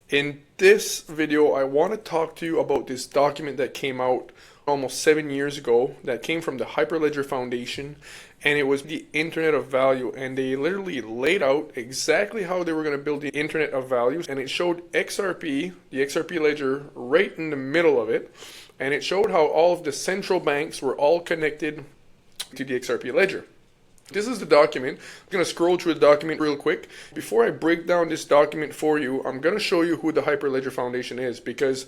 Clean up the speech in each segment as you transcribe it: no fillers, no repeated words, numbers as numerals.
In this video, I want to talk to you about this document that came out almost 7 years ago that came from the Hyperledger Foundation, and it was the Internet of Value, and they literally laid out exactly how they were going to build the Internet of Values, and it showed XRP, the XRP Ledger, right in the middle of it, and it showed how all of the central banks were all connected to the XRP Ledger. This is the document. I'm going to scroll through the document real quick. Before I break down this document for you, I'm going to show you who the Hyperledger Foundation is, because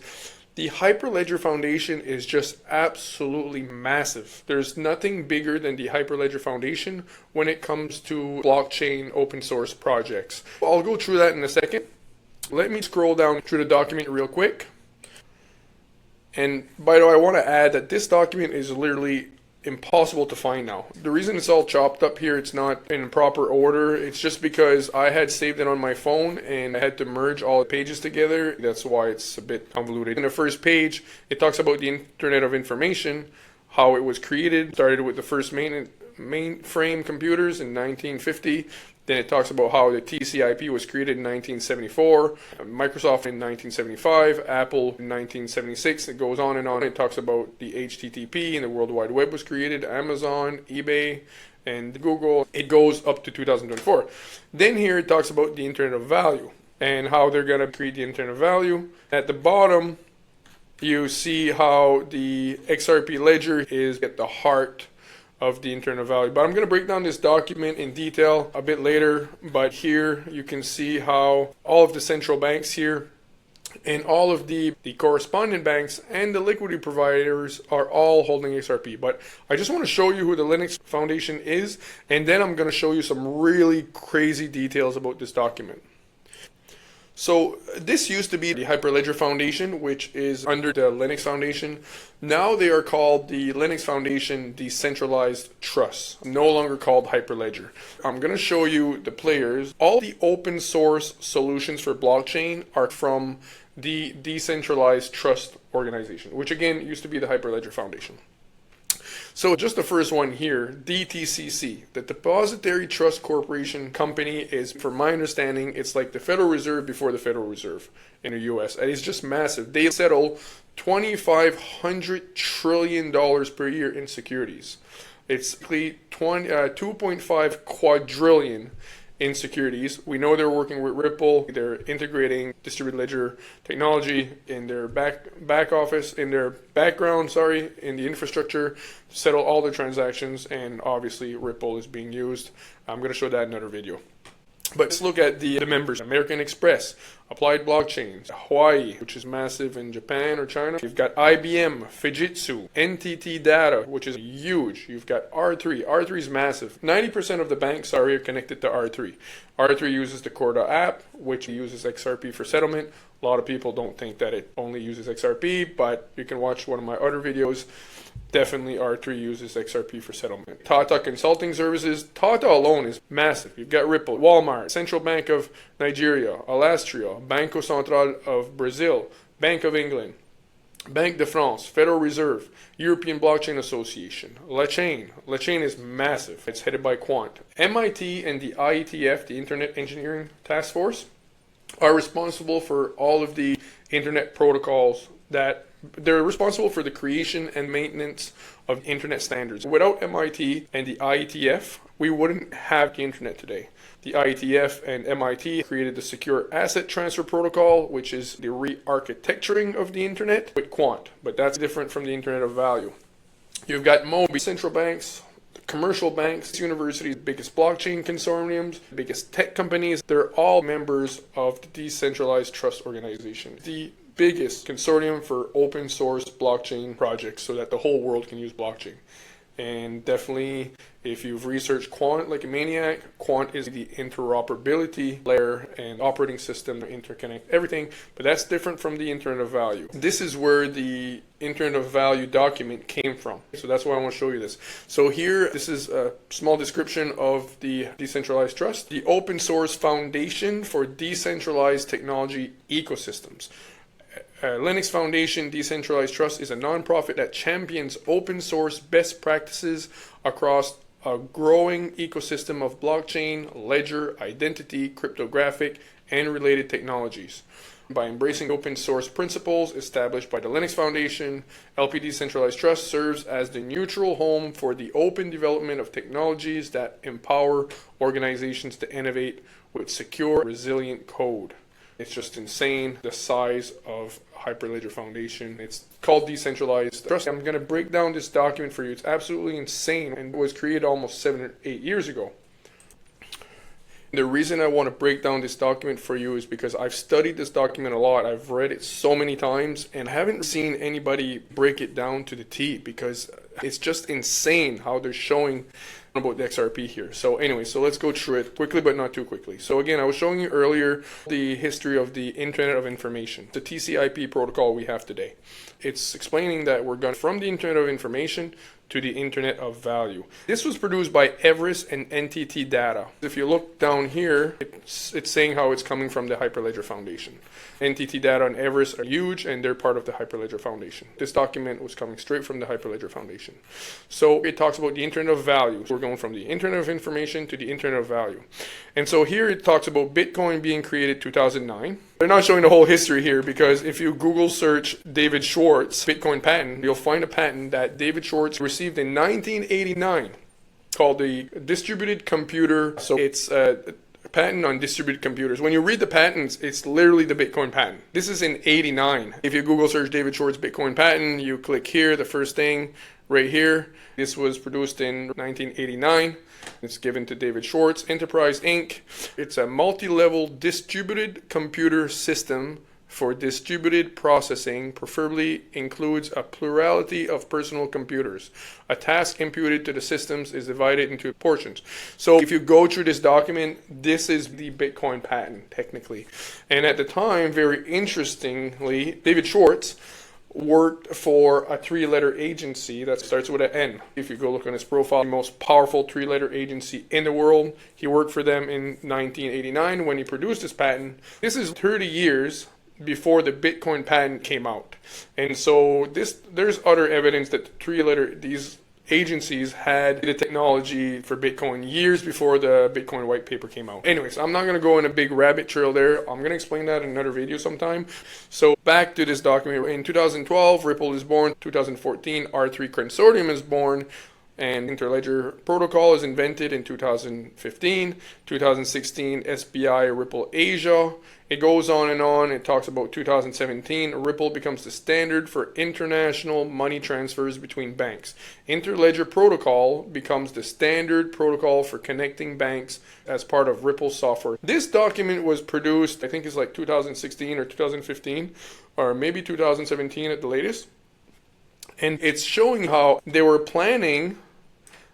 the Hyperledger Foundation is just absolutely massive. There's nothing bigger than the Hyperledger Foundation when it comes to blockchain open source projects. I'll go through that in a second. Let me scroll down through the document real quick. And by the way, I want to add that this document is literally impossible to find now. The reason it's all chopped up here, it's not in proper order, it's just because I had saved it on my phone and I had to merge all the pages together. That's why it's a bit convoluted. In the first page, it talks about the Internet of Information, how it was created. Started with the first mainframe computers in 1950. Then it talks about how the TCP was created in 1974, Microsoft in 1975, Apple in 1976. It goes on and on. It talks about the HTTP and the World Wide Web was created, Amazon, eBay, and Google. It goes up to 2024. Then here it talks about the Internet of Value and how they're going to create the Internet of Value. At the bottom, you see how the XRP Ledger is at the heart of the Internet of Value. But I'm going to break down this document in detail a bit later. But here you can see how all of the central banks here and all of the correspondent banks and the liquidity providers are all holding XRP. But I just want to show you who the Linux Foundation is, and then I'm going to show you some really crazy details about this document. So this used to be the Hyperledger Foundation, which is under the Linux Foundation. Now they are called the Linux Foundation Decentralized Trust, no longer called Hyperledger. I'm going to show you the players. All the open source solutions for blockchain are from the Decentralized Trust organization, which again used to be the Hyperledger Foundation. So just the first one here, DTCC, the Depository Trust Corporation Company, is, from my understanding, it's like the Federal Reserve before the Federal Reserve in the US. And it's just massive. They settle $2,500 trillion per year in securities. It's 2.5 quadrillion in securities. We know they're working with Ripple. They're integrating distributed ledger technology in their back office, in their background, in the infrastructure, settle all their transactions, and obviously Ripple is being used. I'm going to show that in another video. But let's look at the members. American Express, Applied Blockchains, Hawaii, which is massive in Japan or China. You've got IBM, Fujitsu, NTT Data, which is huge. You've got R3. R3 is massive. 90% of the banks are connected to R3. R3 uses the Corda app, which uses XRP for settlement. A lot of people don't think that it only uses XRP, but you can watch one of my other videos. Definitely R3 uses XRP for settlement. Tata Consulting Services. Tata alone is massive. You've got Ripple, Walmart, Central Bank of Nigeria, Alastria, Banco Central of Brazil, Bank of England, Banque de France, Federal Reserve, European Blockchain Association, LaChain. LaChain is massive. It's headed by Quant. MIT and the IETF, the Internet Engineering Task Force, are responsible for all of the internet protocols that they're responsible for the creation and maintenance of internet standards. Without MIT and the IETF, we wouldn't have the internet today. The IETF and MIT created the Secure Asset Transfer Protocol, which is the re-architecturing of the internet with Quant, but that's different from the Internet of Value. You've got MOBI, central banks, commercial banks, universities, biggest blockchain consortiums, biggest tech companies. They're all members of the Decentralized Trust Organization, the biggest consortium for open source blockchain projects so that the whole world can use blockchain. And definitely, if you've researched Quant like a maniac, Quant is the interoperability layer and operating system to interconnect everything, but that's different from the Internet of Value. This is where the Internet of Value document came from. So that's why I want to show you this. So here, this is a small description of the Decentralized Trust, the open source foundation for decentralized technology ecosystems. Linux Foundation Decentralized Trust is a nonprofit that champions open source best practices across a growing ecosystem of blockchain, ledger, identity, cryptographic, and related technologies. By embracing open source principles established by the Linux Foundation, LP Decentralized Trust serves as the neutral home for the open development of technologies that empower organizations to innovate with secure, resilient code. It's just insane, the size of Hyperledger Foundation. It's called Decentralized Trust. I'm going to break down this document for you. It's absolutely insane and was created almost 7 or 8 years ago. The reason I want to break down this document for you is because I've studied this document a lot. I've read it so many times and haven't seen anybody break it down to the T, because it's just insane how they're showing about the XRP here. So anyway, so let's go through it quickly, but not too quickly. So again, I was showing you earlier the history of the Internet of Information, the TCP protocol we have today. It's explaining that we're going from the Internet of Information to the Internet of Value. This was produced by Everest and NTT Data. If you look down here, it's saying how it's coming from the Hyperledger Foundation. NTT Data and Everest are huge, and they're part of the Hyperledger Foundation. This document was coming straight from the Hyperledger Foundation. So it talks about the Internet of Value. We're going from the Internet of Information to the Internet of Value. And so here it talks about Bitcoin being created 2009. They're not showing the whole history here, because if you Google search David Schwartz Bitcoin patent, you'll find a patent that David Schwartz received in 1989 called the Distributed Computer. So it's a patent on distributed computers. When you read the patents, it's literally the Bitcoin patent. This is in 89. If you Google search David Schwartz Bitcoin patent, you click here, the first thing right here. This was produced in 1989. It's given to David Schwartz Enterprise Inc. It's a multi-level distributed computer system for distributed processing, preferably includes a plurality of personal computers. A task imputed to the systems is divided into portions. So if you go through this document, this is the Bitcoin patent, technically. And at the time, very interestingly, David Schwartz worked for a 3-letter agency that starts with an N. If you go look on his profile, the most powerful 3-letter agency in the world. He worked for them in 1989 when he produced this patent. This is 30 years before the Bitcoin patent came out. And so there's other evidence that these agencies had the technology for Bitcoin years before the Bitcoin white paper came out. Anyways, I'm not going to go in a big rabbit trail there. I'm going to explain that in another video sometime. So back to this document. In 2012, Ripple is born. 2014, R3 Consortium is born. And Interledger protocol is invented in 2015. 2016, SBI Ripple Asia. It goes on and on. It talks about 2017. Ripple becomes the standard for international money transfers between banks. Interledger protocol becomes the standard protocol for connecting banks as part of Ripple software. This document was produced, I think it's like 2016 or 2015, or maybe 2017 at the latest. And it's showing how they were planning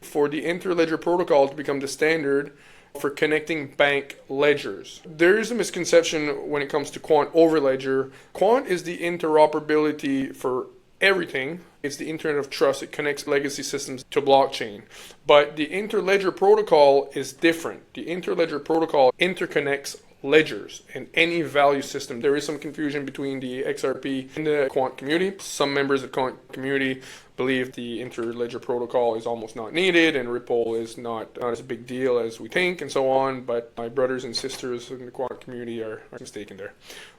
for the Interledger protocol to become the standard for connecting bank ledgers. There is a misconception when it comes to quant over ledger. Quant is the interoperability for everything. It's the Internet of Trust. It connects legacy systems to blockchain. But the Interledger protocol is different. The Interledger protocol interconnects ledgers and any value system. There is some confusion between the XRP and the quant community. Some members of the quant community believe the Interledger protocol is almost not needed and Ripple is not as a big deal as we think and so on, but my brothers and sisters in the quant community are mistaken there.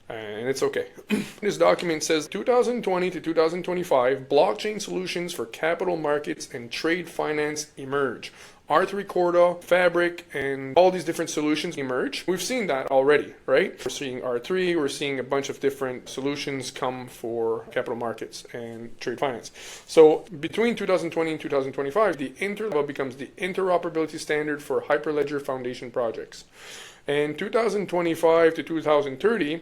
And it's okay. This document says 2020 to 2025, blockchain solutions for capital markets and trade finance emerge. R3 Corda, Fabric, and all these different solutions emerge. We've seen that already, right? We're seeing R3, we're seeing a bunch of different solutions come for capital markets and trade finance. So between 2020 and 2025, the Interledger becomes the interoperability standard for Hyperledger Foundation projects. And 2025 to 2030,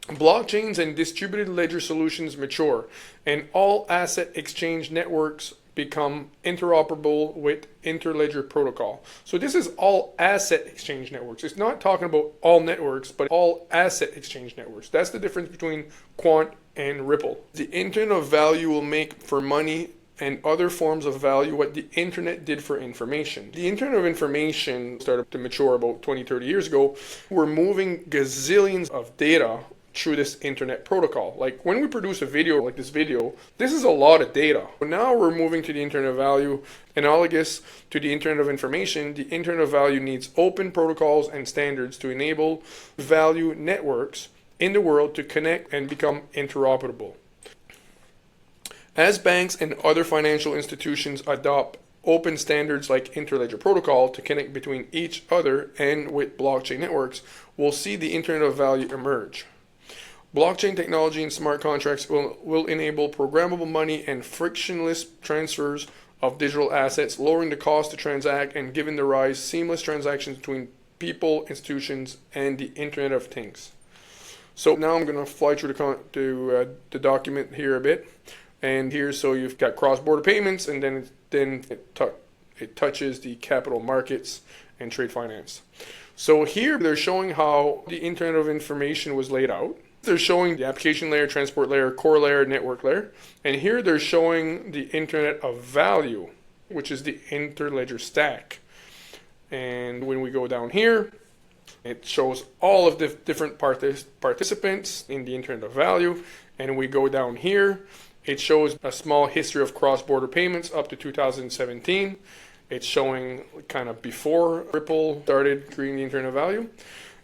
blockchains and distributed ledger solutions mature, and all asset exchange networks become interoperable with Interledger protocol. So this is all asset exchange networks. It's not talking about all networks, but all asset exchange networks. That's the difference between Quant and Ripple. The Internet of Value will make for money and other forms of value what the internet did for information. The Internet of Information started to mature about 20, 30 years ago. We're moving gazillions of data through this internet protocol. Like when we produce a video like this video, this is a lot of data. But now we're moving to the Internet of Value. Analogous to the Internet of Information, the Internet of Value needs open protocols and standards to enable value networks in the world to connect and become interoperable. As banks and other financial institutions adopt open standards like Interledger Protocol to connect between each other and with blockchain networks, we'll see the Internet of Value emerge. Blockchain technology and smart contracts will enable programmable money and frictionless transfers of digital assets, lowering the cost to transact and giving the rise seamless transactions between people, institutions, and the Internet of Things. So now I'm going to fly through the document here a bit. And here, so you've got cross-border payments, and then it touches the capital markets and trade finance. So here they're showing how the Internet of Information was laid out. They're showing the application layer, transport layer, core layer, network layer. And here they're showing the Internet of Value, which is the Interledger stack. And when we go down here, it shows all of the different participants in the Internet of Value. And we go down here, it shows a small history of cross-border payments up to 2017. It's showing kind of before Ripple started creating the Internet of Value.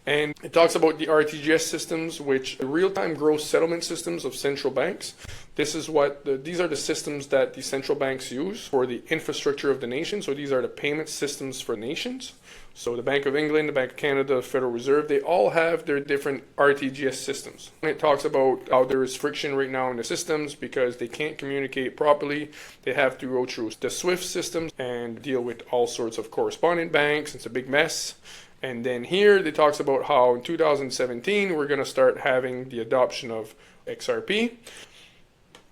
And it talks about the RTGS systems, which are real-time gross settlement systems of central banks. These are the systems that the central banks use for the infrastructure of the nation. So these are the payment systems for nations. So the Bank of England, the Bank of Canada, the Federal Reserve, they all have their different RTGS systems. And it talks about how there is friction right now in the systems because they can't communicate properly. They have to go through the SWIFT systems and deal with all sorts of correspondent banks. It's a big mess. And then here it talks about how in 2017 we're going to start having the adoption of XRP.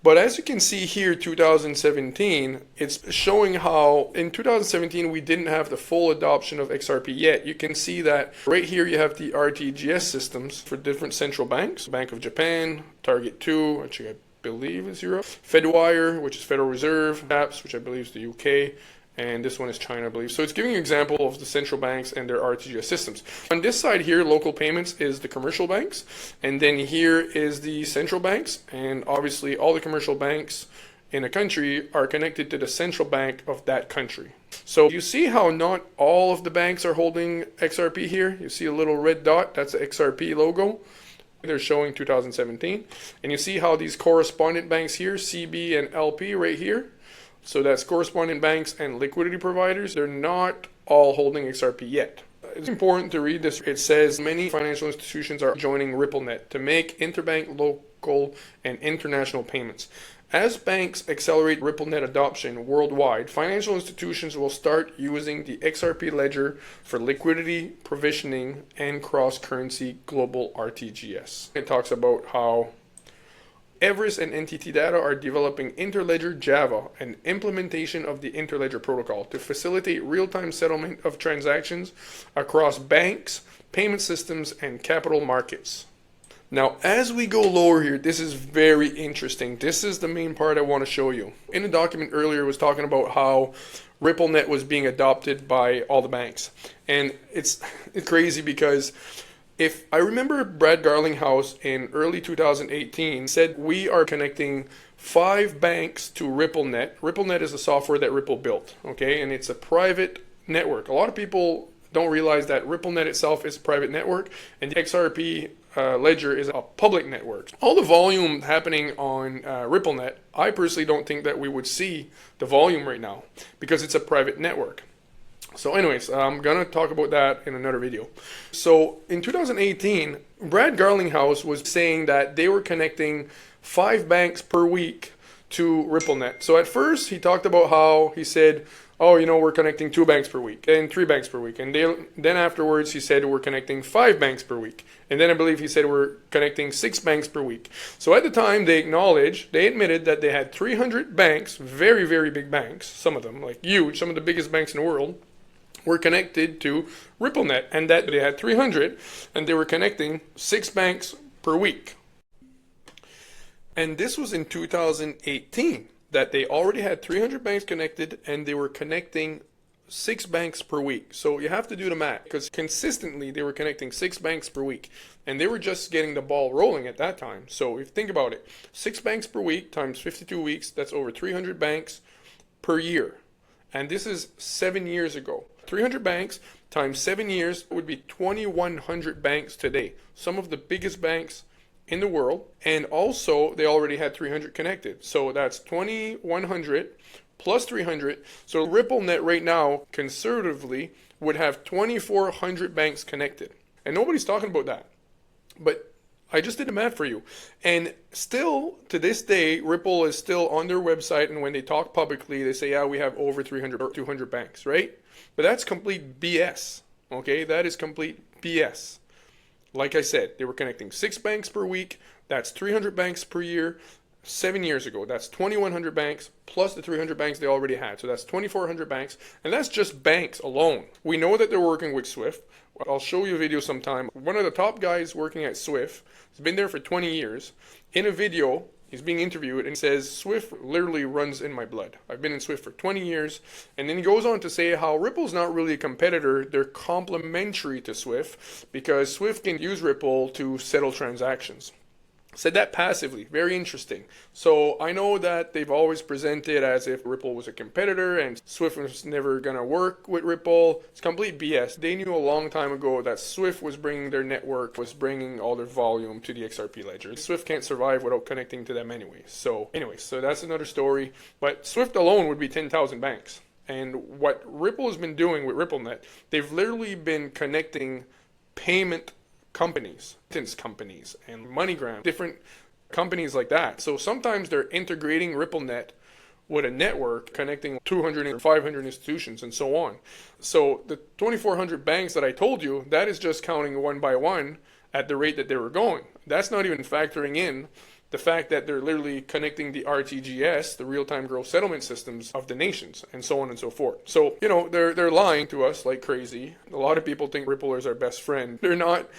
But as you can see here, 2017, it's showing how in 2017 we didn't have the full adoption of XRP yet. You can see that right here you have the RTGS systems for different central banks. Bank of Japan, Target 2, which I believe is Europe, Fedwire, which is Federal Reserve, TAPS, which I believe is the UK, and this one is China, I believe. So it's giving you an example of the central banks and their RTGS systems. On this side here, local payments is the commercial banks, and then here is the central banks, and obviously all the commercial banks in a country are connected to the central bank of that country. So you see how not all of the banks are holding XRP here. You see a little red dot, that's the XRP logo. They're showing 2017. And you see how these correspondent banks here, CB and LP right here, so that's correspondent banks and liquidity providers. They're not all holding XRP yet. It's important to read this. It says many financial institutions are joining RippleNet to make interbank, local, and international payments. As banks accelerate RippleNet adoption worldwide, financial institutions will start using the XRP Ledger for liquidity, provisioning, and cross-currency global RTGS. It talks about how Everest and NTT Data are developing Interledger Java, an implementation of the Interledger protocol, to facilitate real-time settlement of transactions across banks, payment systems, and capital markets. Now, as we go lower here, this is very interesting. This is the main part I want to show you. In the document earlier, it was talking about how RippleNet was being adopted by all the banks. And it's crazy because if I remember Brad Garlinghouse in early 2018 said we are connecting 5 banks to RippleNet. RippleNet is a software that Ripple built, okay? And it's a private network. A lot of people don't realize that RippleNet itself is a private network and the XRP Ledger is a public network. All the volume happening on RippleNet, I personally don't think that we would see the volume right now because it's a private network. So anyways, I'm going to talk about that in another video. So in 2018, Brad Garlinghouse was saying that they were connecting 5 banks per week to RippleNet. So at first, he talked about how he said, oh, you know, we're connecting 2 banks per week and 3 banks per week. And then afterwards, he said we're connecting 5 banks per week. And then I believe he said we're connecting 6 banks per week. So at the time, they admitted that they had 300 banks, very, very big banks, some of them, like huge, some of the biggest banks in the world, were connected to RippleNet, and that they had 300, and they were connecting 6 banks per week. And this was in 2018, that they already had 300 banks connected, and they were connecting 6 banks per week. So you have to do the math, because consistently they were connecting 6 banks per week, and they were just getting the ball rolling at that time. So if you think about it, 6 banks per week times 52 weeks, that's over 300 banks per year. And this is 7 years ago. 300 banks times 7 years would be 2,100 banks today. Some of the biggest banks in the world, and also they already had 300 connected. So that's 2,100 plus 300. So RippleNet right now, conservatively, would have 2,400 banks connected. And nobody's talking about that. But I just did the math for you. And still, to this day, Ripple is still on their website, and when they talk publicly, they say, yeah, we have over 300 or 200 banks, right? But that's complete BS, okay? That is complete BS. Like I said, they were connecting 6 banks per week. That's 300 banks per year. 7 years ago, that's 2,100 banks plus the 300 banks they already had. So that's 2,400 banks, and that's just banks alone. We know that they're working with Swift. I'll show you a video sometime. One of the top guys working at Swift has been there for 20 years. In a video, he's being interviewed and says, Swift literally runs in my blood. I've been in Swift for 20 years. And then he goes on to say how Ripple's not really a competitor. They're complementary to Swift because Swift can use Ripple to settle transactions. Said that passively. Very interesting. So I know that they've always presented as if Ripple was a competitor and Swift was never going to work with Ripple. It's complete BS. They knew a long time ago that Swift was bringing their network, was bringing all their volume to the XRP Ledger. Swift can't survive without connecting to them anyway. So that's another story. But Swift alone would be 10,000 banks. And what Ripple has been doing with RippleNet, they've literally been connecting payment companies, and MoneyGram, different companies like that. So sometimes they're integrating RippleNet with a network connecting 200 or 500 institutions and so on. So the 2,400 banks that I told you, that is just counting one by one at the rate that they were going. That's not even factoring in the fact that they're literally connecting the RTGS, the real-time gross settlement systems of the nations, and so on and so forth. So, they're lying to us like crazy. A lot of people think Ripple is our best friend. They're not.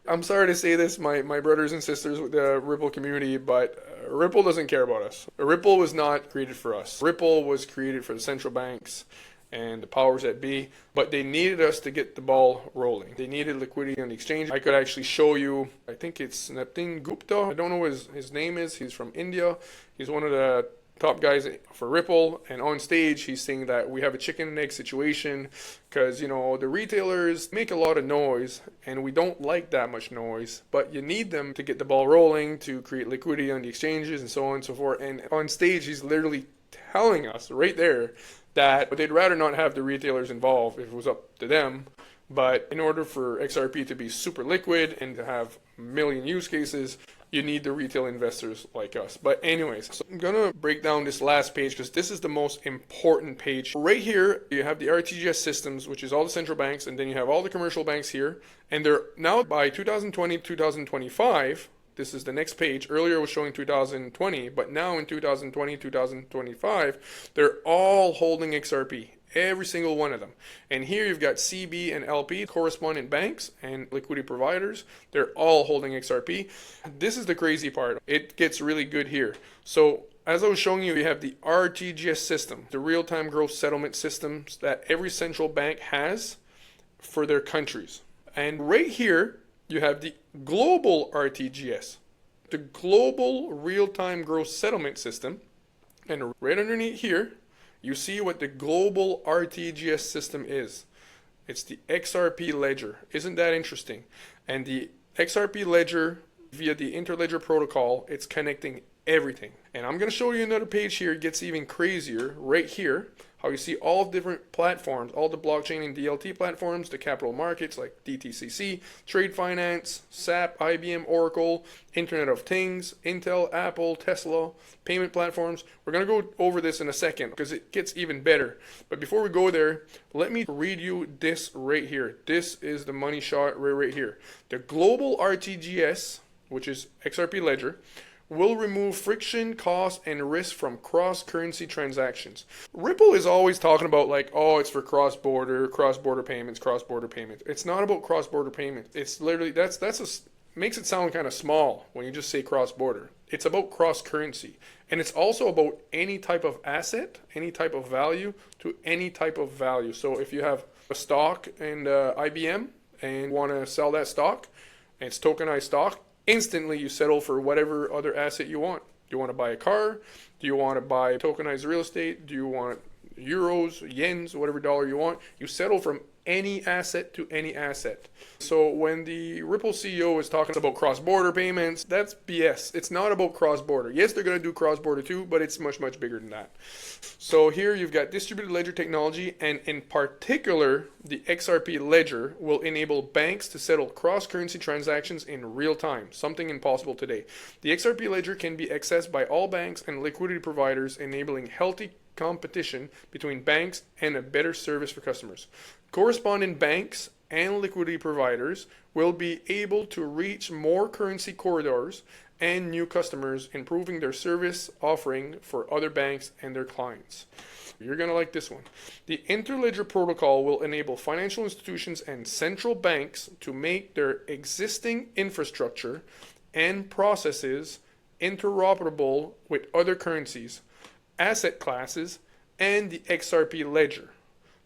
I'm sorry to say this, my brothers and sisters with the Ripple community, but Ripple doesn't care about us. Ripple was not created for us. Ripple was created for the central banks and the powers that be, but they needed us to get the ball rolling. They needed liquidity on the exchange. I could actually show you, I think it's Naptin Gupta. I don't know what his name is. He's from India. He's one of the top guys for Ripple, and on stage he's saying that we have a chicken and egg situation because the retailers make a lot of noise and we don't like that much noise, but you need them to get the ball rolling, to create liquidity on the exchanges and so on and so forth. And on stage he's literally telling us right there that they'd rather not have the retailers involved if it was up to them. But in order for XRP to be super liquid and to have a million use cases, you need the retail investors like us. But anyways, so I'm going to break down this last page because this is the most important page. Right here, you have the RTGS systems, which is all the central banks, and then you have all the commercial banks here. And they're now by 2020, 2025, this is the next page. Earlier was showing 2020, but now in 2020, 2025, they're all holding XRP. Every single one of them. And here you've got CB and LP, correspondent banks and liquidity providers. They're all holding XRP. This is the crazy part. It gets really good here. So as I was showing you, you have the RTGS system, the real-time gross settlement systems that every central bank has for their countries. And right here, you have the global RTGS, the global real-time gross settlement system. And right underneath here, you see what the global RTGS system is. It's the XRP Ledger. Isn't that interesting? And the XRP Ledger, via the interledger protocol, it's connecting everything. And I'm going to show you another page here. It gets even crazier right here. How you see all different platforms, all the blockchain and DLT platforms, the capital markets like DTCC, trade finance, SAP, IBM, Oracle, Internet of Things, Intel, Apple, Tesla, payment platforms. We're going to go over this in a second because it gets even better. But before we go there, let me read you this right here. This is the money shot right here. The global RTGS, which is XRP Ledger, will remove friction, cost, and risk from cross-currency transactions. Ripple is always talking about like, oh, it's for cross-border payments. It's not about cross-border payments. It's literally, makes it sound kind of small when you just say cross-border. It's about cross-currency. And it's also about any type of asset, any type of value to any type of value. So if you have a stock in IBM and want to sell that stock, and it's tokenized stock, instantly you settle for whatever other asset you want. Do you want to buy a car? Do you want to buy tokenized real estate? Do you want euros, yens, whatever dollar you want? You settle from any asset to any asset. So when the Ripple CEO is talking about cross-border payments, that's BS. It's not about cross-border. Yes, they're going to do cross-border too, but it's much, much bigger than that. So here you've got distributed ledger technology, and in particular, the XRP Ledger will enable banks to settle cross-currency transactions in real time, something impossible today. The XRP Ledger can be accessed by all banks and liquidity providers, enabling healthy competition between banks and a better service for customers. Correspondent banks and liquidity providers will be able to reach more currency corridors and new customers, improving their service offering for other banks and their clients. You're going to like this one. The Interledger protocol will enable financial institutions and central banks to make their existing infrastructure and processes interoperable with other currencies, asset classes, and the XRP Ledger,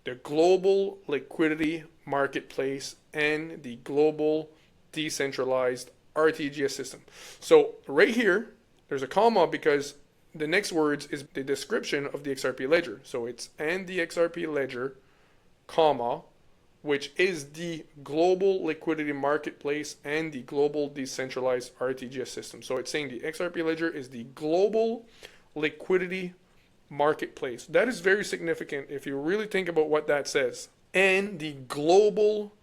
the global liquidity marketplace, and the global decentralized RTGS system. So right here, there's a comma because the next words is the description of the XRP Ledger. So it's and the XRP Ledger, comma, which is the global liquidity marketplace and the global decentralized RTGS system. So it's saying the XRP Ledger is the global liquidity marketplace. That is very significant if you really think about what that says. And the global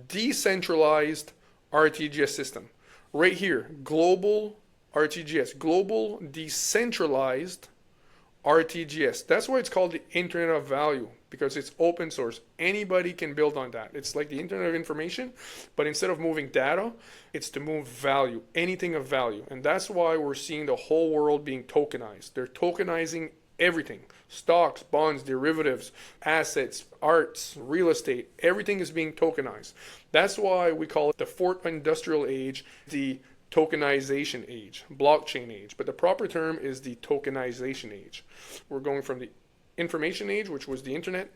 decentralized RTGS system. Right here, global RTGS, global decentralized RTGS. That's why it's called the Internet of Value, because it's open source. Anybody can build on that. It's like the Internet of Information, but instead of moving data, it's to move value, anything of value. And that's why we're seeing the whole world being tokenized. They're tokenizing everything. Stocks, bonds, derivatives, assets, arts, real estate, everything is being tokenized. That's why we call it the fourth industrial age, the tokenization age, blockchain age. But the proper term is the tokenization age. We're going from the information age, which was the internet,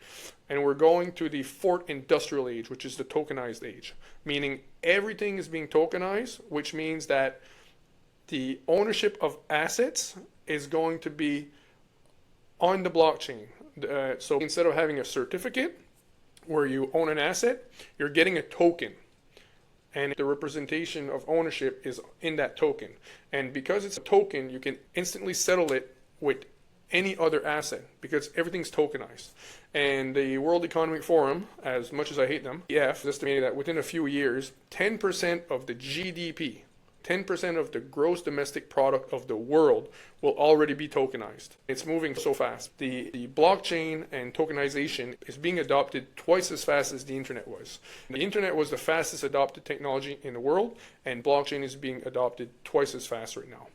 and we're going to the fourth industrial age, which is the tokenized age, meaning everything is being tokenized, which means that the ownership of assets is going to be on the blockchain. So instead of having a certificate where you own an asset, you're getting a token. And the representation of ownership is in that token. And because it's a token, you can instantly settle it with any other asset because everything's tokenized. And the World Economic Forum, as much as I hate them, EF, estimated that within a few years, 10% of the GDP, 10% of the gross domestic product of the world will already be tokenized. It's moving so fast. The blockchain and tokenization is being adopted twice as fast as the internet was. The internet was the fastest adopted technology in the world, and blockchain is being adopted twice as fast right now.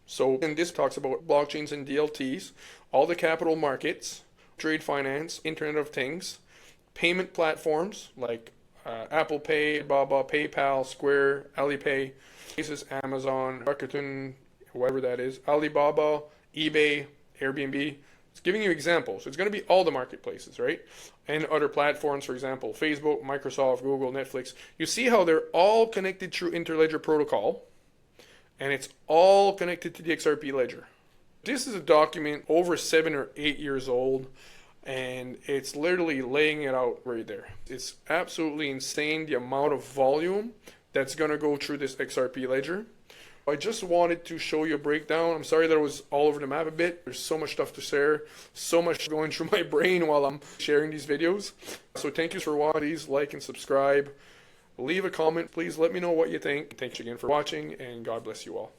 So, and this talks about blockchains and DLTs, all the capital markets, trade finance, Internet of Things, payment platforms like Apple Pay, Alibaba, PayPal, Square, Alipay, Asus, Amazon, Rakuten, whatever that is, Alibaba, eBay, Airbnb. It's giving you examples. It's going to be all the marketplaces, right? And other platforms, for example, Facebook, Microsoft, Google, Netflix. You see how they're all connected through Interledger protocol, and it's all connected to the XRP Ledger. This is a document over 7 or 8 years old, and it's literally laying it out right there. It's absolutely insane the amount of volume that's going to go through this XRP Ledger. I just wanted to show you a breakdown. I'm sorry that it was all over the map a bit. There's so much stuff to share, so much going through my brain while I'm sharing these videos. So thank you for watching. Please like and subscribe. Leave a comment. Please let me know what you think. Thanks again for watching, and God bless you all.